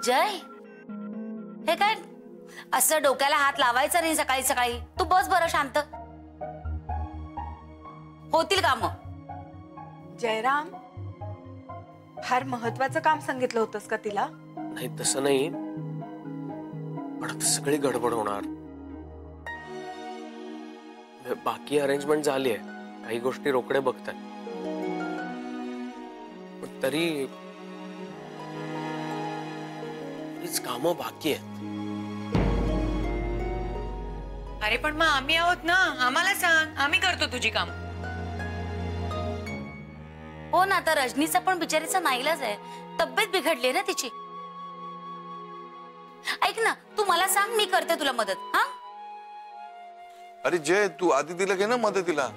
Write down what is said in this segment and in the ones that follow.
जय, हे काय असं डोक्याला हात लावायचा नाही सकाळी सकाळी. तू बस बरं शांत. होतील काम. जयराम, फार महत्वाचं काम सांगितलं होतंस का तिला? नाही तसं नाही, पण आता सगळी गडबड होणार. बाकी अरेंजमेंट झाली आहे, काही गोष्टी रोकडे बघतात, पण तरी कामं बाकी आहेत. अरे पण मग आम्ही आहोत ना, आम्हाला सांग, आम्ही करतो तुझी काम. हो ना, तर रजनीचा पण बिचारीचा नाईलाज आहे. तब्येत बिघडली ना तिची. ऐक ना, तू मला सांग, मी करते तुला मदत. हा अरे जय, तू आदितीला घे ना मदतीला.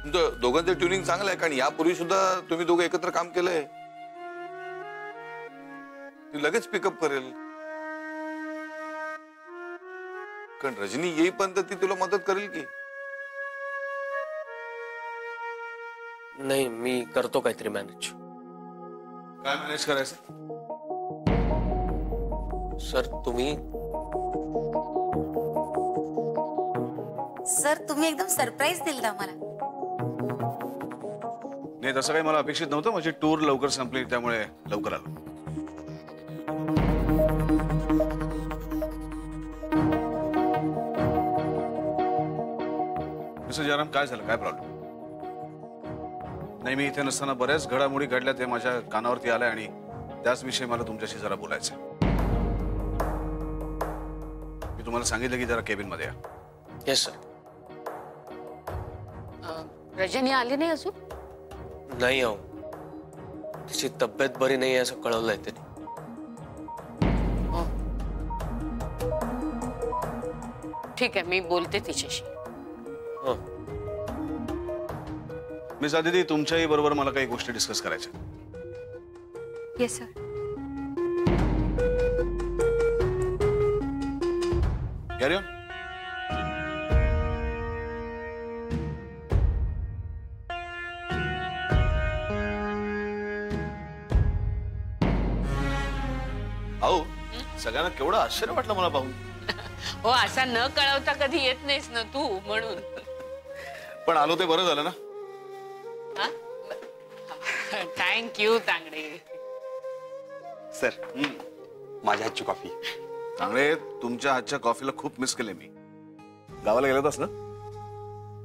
तुमचं दोघांचं ट्युनिंग चांगलं आहे, कारण यापूर्वी सुद्धा तुम्ही दोघं एकत्र काम केलंय. ती लगेच पिकअप करेल, कारण रजनी येईपर्यंत ती तुला मदत करेल की नाही. मी करतो काहीतरी मॅनेज. काय मॅनेज करायचं? सर तुम्ही एकदम सरप्राईज दिलं ना मला. नाही तसं काही मला अपेक्षित नव्हतं. माझी टूर लवकर संपली त्यामुळे लवकर आलो. मिस्टर जयराम, काय झालं? काय प्रॉब्लेम? नाही, मी इथे नसताना बऱ्याच घडामोडी घडल्या, ते माझ्या कानावरती आल्या आणि त्याच विषयी मला तुमच्याशी जरा बोलायचं. मी तुम्हाला सांगितलं की जरा केबिन मध्ये या. Yes sir. रजनी आली नाही अजून? नाही आहो, तिची तब्येत बरी नाही असं कळवलंय त्यांनी. ठीक आहे, मी बोलते तिच्याशी. मिस आदिती, तुमच्याही बरोबर मला काही गोष्टी डिस्कस करायच्या. Yes sir. Carry on. आओ, सगळ्यांना केवढं आश्चर्य वाटलं मला पाहून. हो, असा न कळवता कधी येत नाहीस ना तू, म्हणून. पण आलो ते बरं झालं ना. थँक्यू तांगडे. सर, माझ्या हातची कॉफी. तांगडे, तुमच्या हातच्या कॉफीला खूप मिस केले मी. गावाला गेला होतास ना?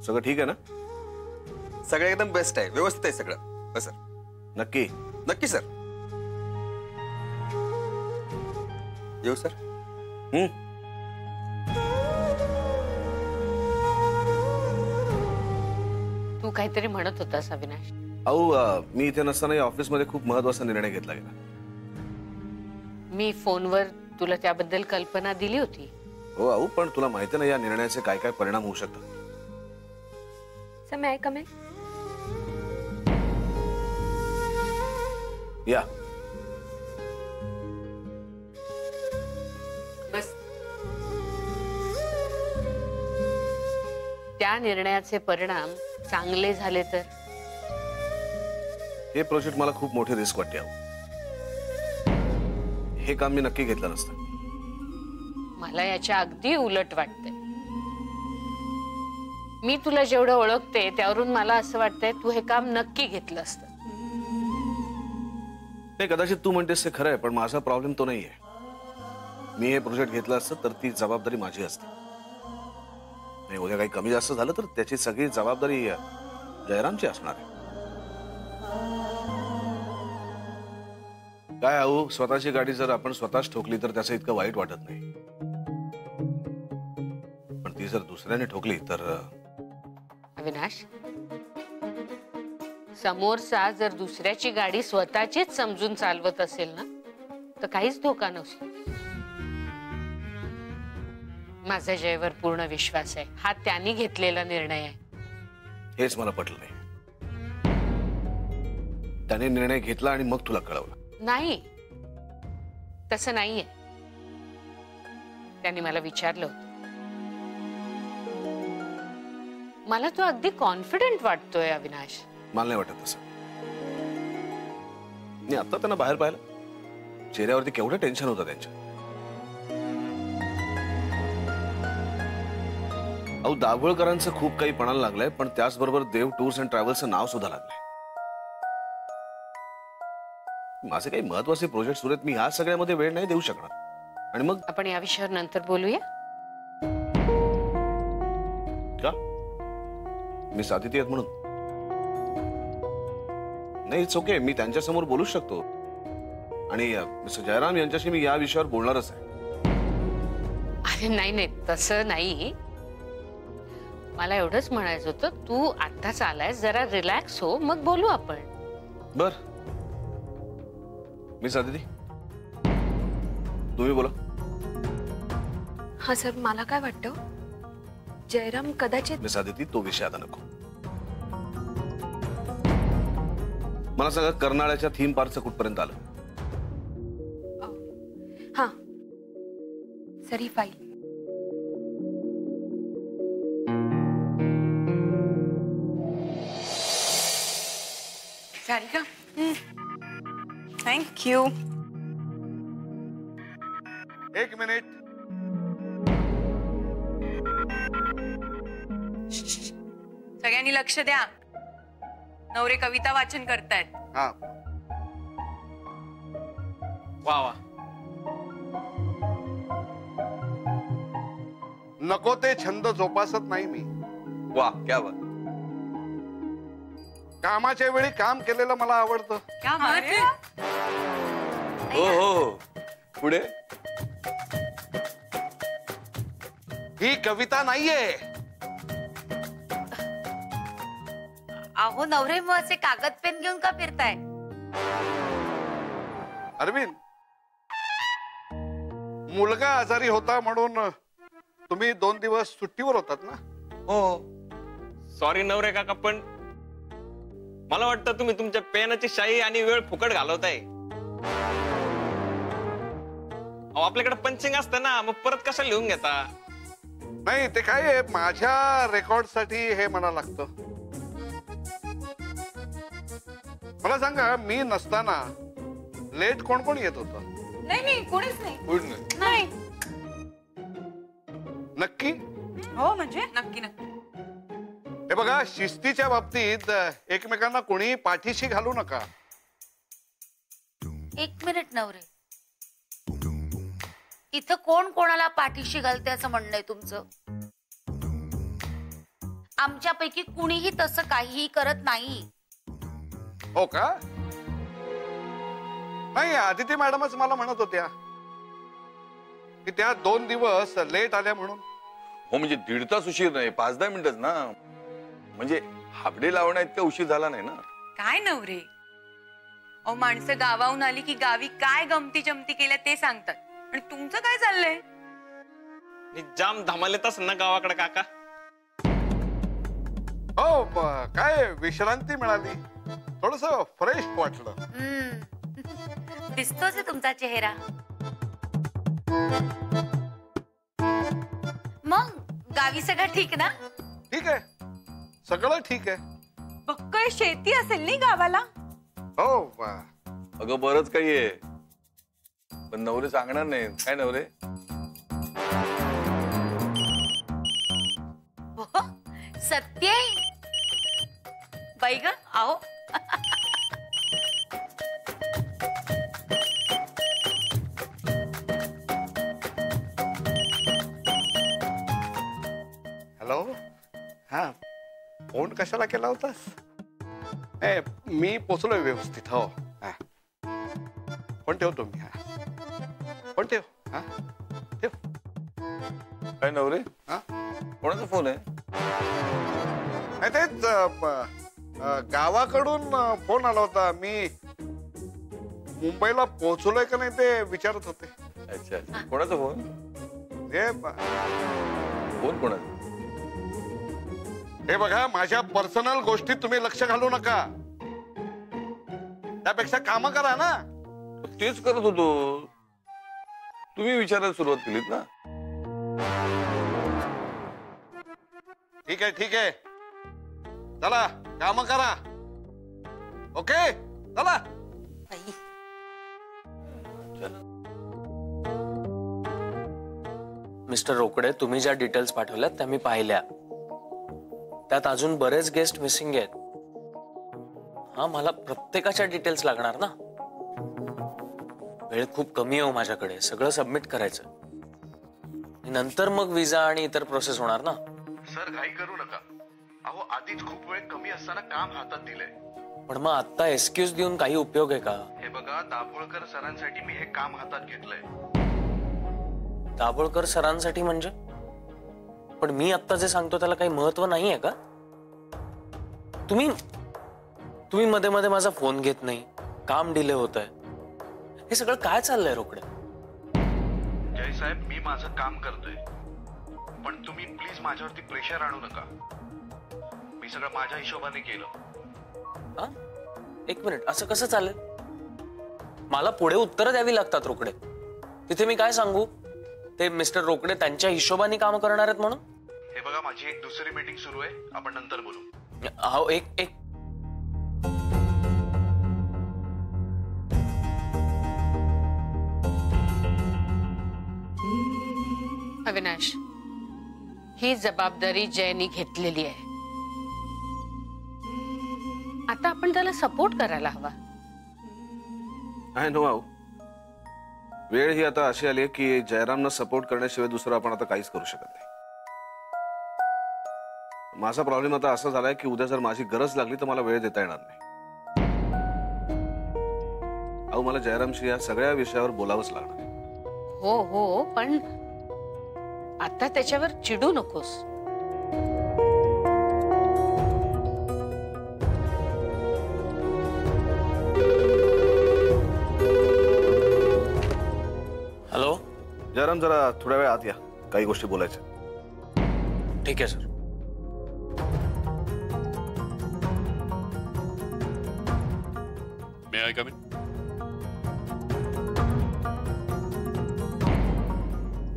सगळं ठीक आहे ना? सगळं एकदम बेस्ट आहे, व्यवस्थित आहे सगळं. हो सर. नक्की? नक्की सर. येऊ सर? तू काहीतरी म्हणत होतास अविनाश. अहो, मी इथे नसताना ऑफिस मध्ये खूप महत्वाचा निर्णय घेतला गेला. मी फोनवर तुला त्याबद्दल कल्पना दिली होती. हो अहो, पण तुला माहिती नाही या निर्णयाचे काय काय परिणाम होऊ शकतात. सर, मैं कम या. बस. त्या निर्णयाचे परिणाम चांगले झाले तर? हे प्रोजेक्ट मला खूप मोठी रिस्क वाटते. हे काम मी नक्की घेतलं नसतं. मला याच्या अगदी उलट वाटतंय. मी तुला जेवढं ओळखते त्यावरून मला असं वाटतंय तू हे काम नक्की घेतलं असतं. नाही, कदाचित तू म्हणतेस ते खरं आहे, पण माझा प्रॉब्लेम तो नाहीये. मी हे प्रोजेक्ट घेतलं असतं तर ती जबाबदारी माझी असते. नाही, उद्या काही कमी जास्त झालं तर त्याची सगळी जबाबदारी जयरामची असणार आहे. काय आहो, स्वतःची गाडी जर आपण स्वतःच ठोकली तर त्याचं इतकं वाईट वाटत नाही, पण ती जर दुसऱ्याने ठोकली तर. अविनाश, समोरचा जर दुसऱ्याची गाडी स्वतःचीच समजून चालवत असेल ना तर काहीच धोका नसतो. माझा जयवर पूर्ण विश्वास आहे. हा त्यांनी घेतलेला निर्णय आहे. हेच मला पटलं नाही. त्याने निर्णय घेतला आणि मग तुला कळवलं. नाही, तसं नाहीये. त्यांनी मला विचारलं होतं. मला तो अगदी कॉन्फिडंट वाटतोय अविनाश. मला नाही वाटत तसं. मी आता त्यांना बाहेर पाहिलं, चेहऱ्यावरती केवढं टेन्शन होतं त्यांच्या. अहो, दाभोळकरांचं खूप काही पणाला लागलंय, पण त्याचबरोबर देव टूर्स अँड ट्रॅव्हल्सचं नाव सुद्धा लागलंय. माझे काही महत्वाचे प्रोजेक्ट सुरू आहेत, मी ह्या सगळ्यामध्ये वेळ नाही देऊ शकणार. आणि मग आपण या विषयावर नंतर बोलूया. का? मी साधिती आहेत म्हणून? नाही, इट्स ओके, मी त्यांच्यासमोर बोलूच शकतो. आणि मिस्टर जयराम यांच्याशी मी या विषयावर बोलणारच आहे. अरे नाही नाही, तसं नाही. मला एवढंच म्हणायचं होतं, तू आत्ताच आलायस, जरा रिलॅक्स हो, मग बोलू आपण. बर, मी साधिती, तुम्ही बोला. हा सर, मला काय वाटतं, जयराम कदाचित. मी साधिती, तो विषय आता नको. मला सांगा, कर्नाळ्याच्या थीम पार्कचं कुठपर्यंत आलं? हा सर, ही फाईल. सारिका, थँक्यू. एक मिनिट. सगळ्यांनी लक्ष द्या. नवरे कविता वाचन करतायत. हा, वा वा. नको ते छंद जोपासत नाही मी. वा, क्या बात. कामाच्या वेळी काम केलेलं मला आवडतं. क्या बात है? हो हो, पुढे. ही कविता नाहीये. अहो नवरे, मग असे कागद पेन घेऊन का फिरताय? अरविंद, मुलगा आजारी होता म्हणून तुम्ही 2 दिवस सुट्टीवर होतात ना? हो, सॉरी नवरे काका, पण मला वाटतं तुम्ही तुमच्या पेनाची शाई आणि वेळ फुकट घालवताय. अहो, आपल्याकडे पंचिंग असतं ना, मग परत कशाला लिहून घेता? नाही, ते काय आहे, माझ्या रेकॉर्ड साठी हे मला लागतं. मला सांगा, मी नसताना लेट कोण कोण येत होतं? नाही, कोणीच नाही. कोण नाही. नक्की? हो, म्हणजे नक्की नक्की. हे बघा, शिस्तीच्या बाबतीत एकमेकांना कोणी पाठीशी घालू नका. एक मिनिट नवरे, इथं कोण कोणाला पाठीशी घालते असं म्हणणं आहे तुमचं? आमच्यापैकी कुणीही तसं काहीही करत नाही. हो का? नाही, आदिती मॅडमच मला म्हणत होत्या की त्या 2 दिवस लेट आल्या म्हणून. हो, म्हणजे 1.5 तास उशीर नाही, 5-10 मिनिटच ना. म्हणजे हाफडे लावण्या इतका उशीर झाला नाही ना. काय नवरे, अहो माणसं गावाहून आली की गावी काय गमती जमती केल्या ते सांगतात. आणि तुमचं काय चाललंय? जाम धमाल येत ना गावाकडे काका. हो, काय विश्रांती मिळाली, थोडस फ्रेश वाटलं. दिसतोच आहे तुमचा चेहरा. मग गावी सगळं ठीक ना? ठीक आहे, सगळं ठीक आहे. पक्कळ शेती असेल नाही गावाला? हो, अगं बरंच काही आहे, पण नवरे सांगणार नाही. काय नवरे? सत्य बाई ग, आहो. हॅलो. हा, फोन कशाला केला होतास? मी पोचलोय व्यवस्थित. हो, हा, फोन ठेवतो मी. हा, फोन ठेव. हा, ठेव. काय नवरे? हा, कोणाचा फोन आहे? नाही, तेच गावाकडून फोन आला होता. मी मुंबईला पोहोचलोय का नाही ते विचारत होते. अच्छा, कोणाचा फोन? फोन कोणाचा? हे बघा, माझ्या पर्सनल गोष्टीत तुम्ही लक्ष घालू नका. त्यापेक्षा काम करा ना. तेच करत होतो, तुम्ही विचारायला सुरुवात केलीत ना. ठीक आहे, ठीक आहे, चला काम करा. ओके, चला. बाई. मिस्टर रोकडे, तुम्ही ज्या डिटेल्स पाठवल्यात त्या मी पाहिल्या. त्यात अजून बरेच गेस्ट मिसिंग आहेत. हा, मला प्रत्येकाच्या डिटेल्स लागणार ना. वेळ खूप कमी आहे माझ्याकडे. सगळं सबमिट करायचं. नंतर मग विजा आणि इतर प्रोसेस होणार ना. सर घाई करू नका. अहो आधीच खूप वेळ कमी असताना काम हातात दिलंय. पण मग आता एक्सक्यूज देऊन काही उपयोग आहे का? हे बघा, दाभोळकर सरांसाठी मी हे काम हातात घेतलंय. दाभोळकर सरांसाठी म्हणजे? पण मी आता जे सांगतो त्याला काही महत्व नाहीये का? तुम्ही मध्ये मध्ये माझा फोन घेत नाही, काम डिले होत आहे. हे सगळं काय चाललंय रोकडे? जय साहेब, मी माझं काम करतोय, पण तुम्ही प्लीज माझ्यावरती प्रेशर आणू नका. मी सगळं माझ्या हिशोबाने केलं. हा, एक मिनिट, असं कसं चालेल? मला पुढे उत्तरं द्यावी लागतात रोकडे. तिथे मी काय सांगू? ते मिस्टर रोकडे त्यांच्या हिशोबाने काम करणार आहेत म्हणून? हे बघा, माझी एक दुसरी मीटिंग सुरू आहे, आपण नंतर बोलू. हो, एक अविनाश, ही जबाबदारी जयनी घेतलेली आहे. आता आपण त्याला सपोर्ट करायला हवा. I know. वेळ ही आता अशी आली की जयरामना सपोर्ट करण्याशिवाय दुसरं आपण आता काहीच करू शकत नाही. माझा प्रॉब्लेम आता असा झालाय की उद्या जर माझी गरज लागली तर मला वेळ देता येणार नाही. अहो, मला जयरामशी या सगळ्या विषयावर बोलावंच लागणार आहे. हो हो, पण आता त्याच्यावर चिडू नकोस. हॅलो जयराम, जरा थोड्या वेळ आत या, काही गोष्टी बोलायच्या. ठीक आहे sir. May I come in?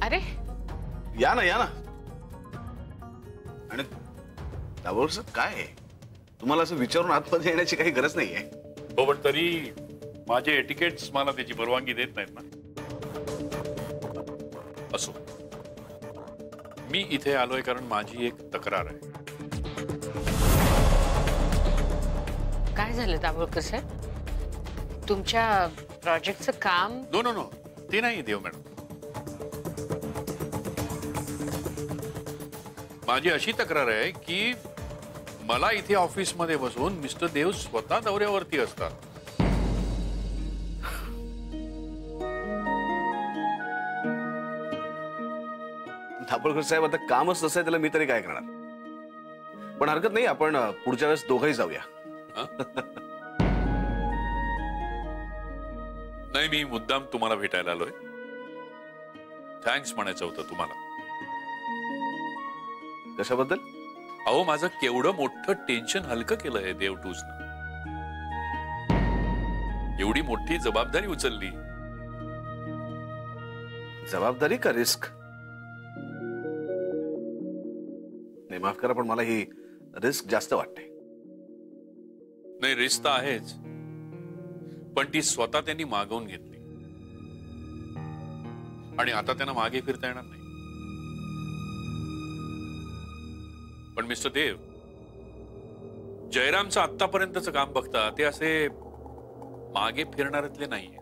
अरे या ना, या ना. आणि दाभोळकर काय आहे, तुम्हाला असं विचारून आतमध्ये येण्याची काही गरज नाहीये. हो, पण तरी माझे एटिकेट्स मला त्याची परवानगी देत नाहीत ना. असो, मी इथे आलोय कारण माझी एक तक्रार आहे. काय झालं दाभोळकर सर? तुमच्या प्रोजेक्टचं काम? नो नो नो, ते नाही देव मॅडम. माझी अशी तक्रार आहे की मला इथे ऑफिसमध्ये बसून मिस्टर देव स्वतः दौऱ्यावरती असतात. दाभोळकर साहेब, आता कामच तसं आहे, त्याला मी तरी काय करणार. पण हरकत नाही, आपण पुढच्या वेळेस दोघंही जाऊया. नाही, मी मुद्दाम तुम्हाला भेटायला आलोय. थँक्स म्हणायचं होतं तुम्हाला. कशाबद्दल? अहो, माझं केवढं मोठं टेन्शन हलकं केलंय देव टूजनं. एवढी मोठी जबाबदारी उचलली. जबाबदारी का रिस्क? नाही, माफ करा, पण मला ही रिस्क जास्त वाटते. नाही, रिस्क तर आहेच, पण ती स्वतः त्यांनी मागवून घेतली आणि आता त्यांना मागे फिरता येणार नाही. पण मिस्टर देव, जयरामचं आतापर्यंतचं काम बघता ते असे मागे फिरणाऱ्यातले नाहीये.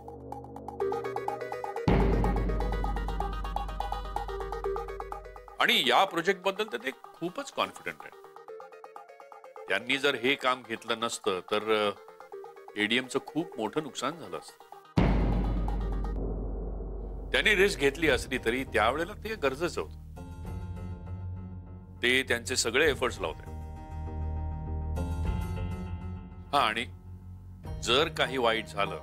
आणि या प्रोजेक्ट बद्दल तर ते खूपच कॉन्फिडंट आहे. त्यांनी जर हे काम घेतलं नसतं तर एडीएमचं खूप मोठं नुकसान झालं असतं. त्यांनी रिस्क घेतली असली तरी त्यावेळेला ते गरजेचं होतं. ते त्यांचे सगळे एफर्ट्स लावते. हा, आणि जर काही वाईट झालं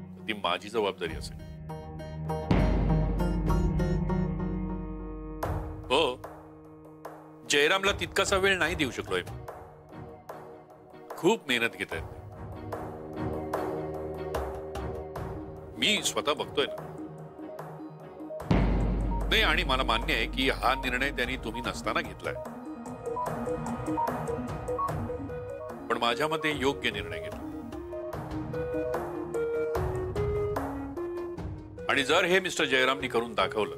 तर ती माझी जबाबदारी असेल. हो, जयरामला तितकासा वेळ नाही देऊ शकलोय. खूप मेहनत घेत आहेत. मी स्वतः बघतोय ना. नाही, आणि मला मान्य आहे की हा निर्णय त्यांनी तुम्ही नसताना घेतलाय, पण माझ्या मते योग्य निर्णय घेतला. आणि जर हे मिस्टर जयरामनी करून दाखवलं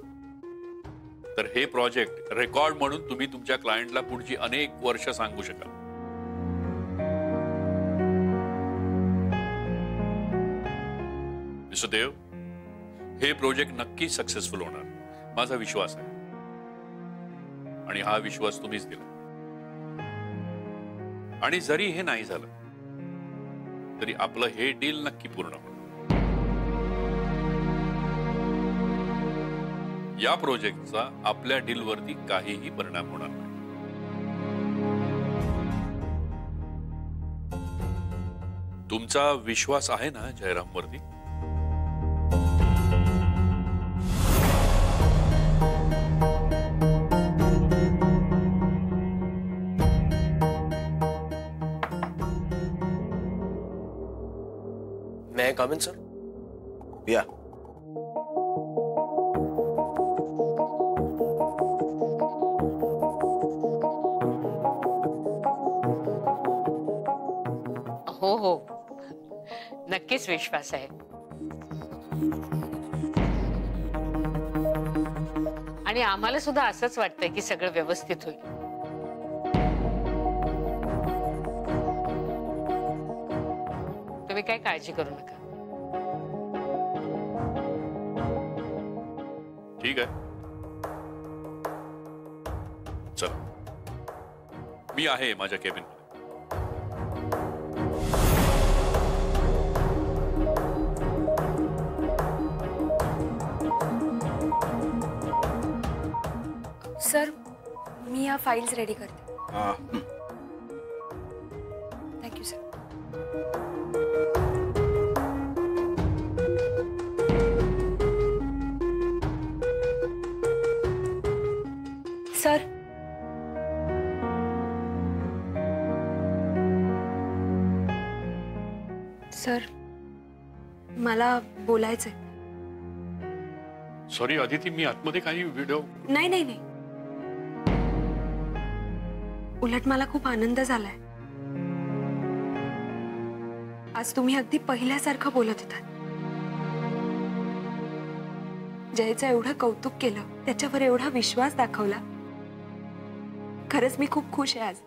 तर हे प्रोजेक्ट रेकॉर्ड म्हणून तुम्ही तुमच्या क्लायंटला पुढची अनेक वर्ष सांगू शकाल. मिस्टर देव, हे प्रोजेक्ट नक्की सक्सेसफुल होणार माझा विश्वास आहे. आणि हा विश्वास तुम्हीच दिला. आणि जरी हे नाही झालं तरी आपलं हे डील नक्की पूर्ण होणार. या प्रोजेक्टचा आपल्या डीलवरती काहीही परिणाम होणार नाही. तुमचा विश्वास आहे ना जयराम वरती? May I come in, sir? या. हो हो, नक्कीच विश्वास आहे. आणि आम्हाला सुद्धा असंच वाटतंय की सगळं व्यवस्थित होईल. तुम्ही काय काळजी करू नका. ठीक आहे, चला मी आहे माझ्या केबिन मध्ये. सर, मी या फाईल्स रेडी करते. Thank you sir. सर, सर मला बोलायचंय. सॉरी आदिती, मी आतमध्ये काही व्हिडिओ. नाही नाही नाही, उलट मला खूप आनंद झालाय. आज तुम्ही अगदी पहिल्यासारखं बोलत होतात. जयचं एवढं कौतुक केलं, त्याच्यावर एवढा विश्वास दाखवला. खरंच मी खूप खुश आहे आज.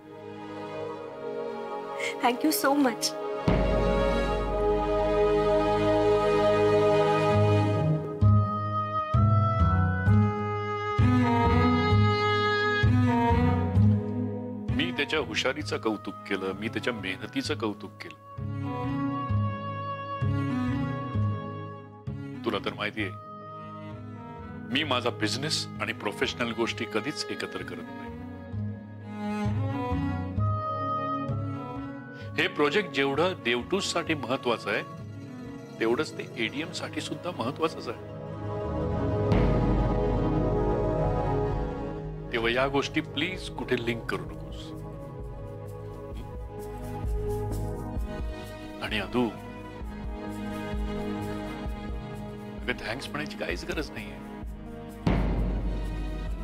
Thank you so much. मी त्याच्या हुशारीचं कौतुक केलं, मी त्याच्या मेहनतीचं कौतुक केलं. तुला तर माहिती आहे मी माझा बिझनेस आणि प्रोफेशनल गोष्टी कधीच एकत्र करत नाही. हे प्रोजेक्ट जेवढं देवटूस साठी महत्वाचं आहे तेवढंच ते एडीएम साठी सुद्धा महत्वाचंच आहे. तेव्हा या गोष्टी प्लीज कुठे लिंक करू नकोस. आणि अदू, अगं थँक्स म्हणायची काहीच गरज नाहीये.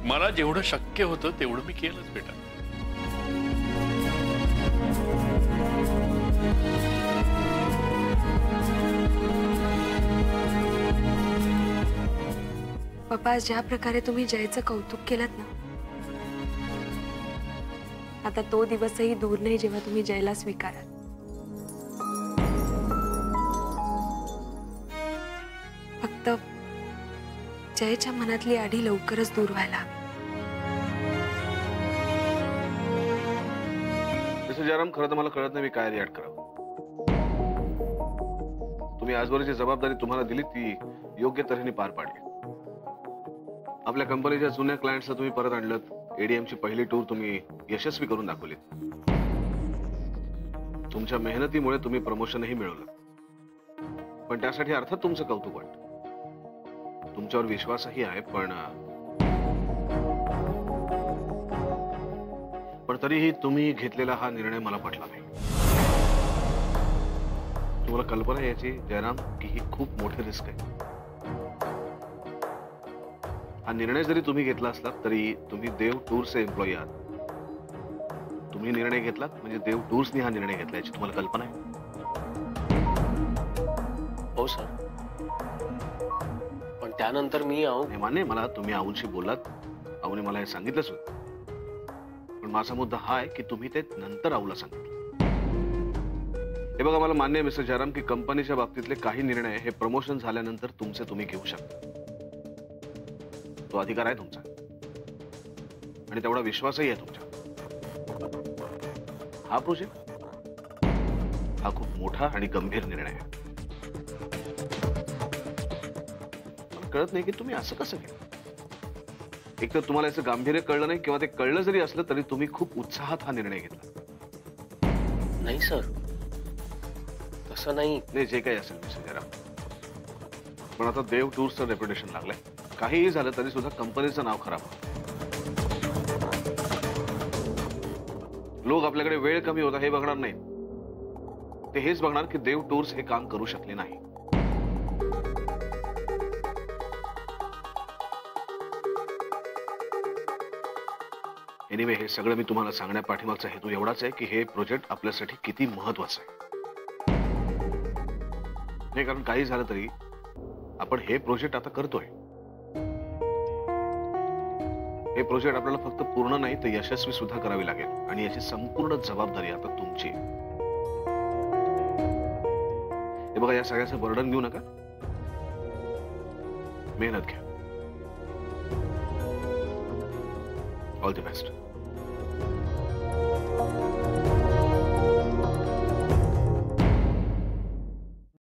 मला जेवढं शक्य होतं तेवढं मी केलंच बेटा. पप्पा, ज्या प्रकारे तुम्ही जयचं कौतुक केलं ना, आता तो दिवसही दूर नाही जेव्हा तुम्ही जयला स्वीकाराल. फक्त जयच्या मनातली आढी लवकरच दूर व्हायला हवी. मिस्टर जयराम, खरं तर मला कळत नाही मी काय रिॲक्ट करावं. तुम्ही आजवर जी जबाबदारी तुम्हाला दिली ती योग्य तऱ्हेने पार पाडली. आपल्या कंपनीच्या जुन्या क्लायंट्सला तुम्ही परत आणलं. एडीएमची पहिली टूर तुम्ही यशस्वी करून दाखवली. तुमच्या मेहनतीमुळे तुम्ही प्रमोशनही मिळवलं. पण त्यासाठी अर्थात तुमचं कौतुक वाटतं. तुमच्यावर विश्वासही आहे, पण तरीही तुम्ही घेतलेला हा निर्णय मला पटला नाही. तुम्हाला कल्पना आहे याची जयराम की ही खूप मोठी रिस्क आहे. हा निर्णय जरी तुम्ही घेतला असलात तरी तुम्ही देव टूरचे एम्प्लॉई आहात. तुम्ही निर्णय घेतलात म्हणजे देव टूर्सनी हा निर्णय घेतला याची तुम्हाला कल्पना आहे? हो सर. त्यानंतर मी आहो नाही मान्य आहे मला, तुम्ही आऊंशी बोलात, आऊने मला हे सांगितलंच होतं. पण माझा मुद्दा हा आहे की तुम्ही ते नंतर आऊला सांगितलं. हे बघा, मला मान्य आहे मिस्टर जयराम की कंपनीच्या बाबतीतले काही निर्णय हे प्रमोशन झाल्यानंतर तुमचे तुम्ही घेऊ शकता. तो अधिकार आहे तुमचा आणि तेवढा विश्वासही आहे तुमचा. हा प्रोजेक्ट हा खूप मोठा आणि गंभीर निर्णय आहे. मला कळत नाही की तुम्ही असं कसं केलं. एक तर तुम्हाला याचं गांभीर्य कळलं नाही, किंवा ते कळलं जरी असलं तरी तुम्ही खूप उत्साहात हा निर्णय घेतला. नाही सर, तसं नाही. नाही, जे काही असेल मिस्टर जयराम, पण आता देव टूर्सचं रेप्युटेशन लागलंय. काहीही झालं तरी सुद्धा कंपनीचं नाव खराब होतं. लोक आपल्याकडे वेळ कमी होता हे बघणार नाहीत, ते हेच बघणार की देव टूर्स हे काम करू शकले नाही. एनिवे, हे सगळं मी तुम्हाला सांगण्या पाठीमागचा हेतू एवढाच आहे की हे प्रोजेक्ट आपल्यासाठी किती महत्वाचं आहे. नाही, कारण काही झालं तरी आपण हे प्रोजेक्ट आता करतोय. हे प्रोजेक्ट आपल्याला फक्त पूर्ण नाही तर यशस्वी सुद्धा करावी लागेल, आणि याची संपूर्ण जबाबदारी आता तुमची आहे. हे बघा, या सगळ्याचं बर्डन घेऊ नका, मेहनत घ्या. All the best.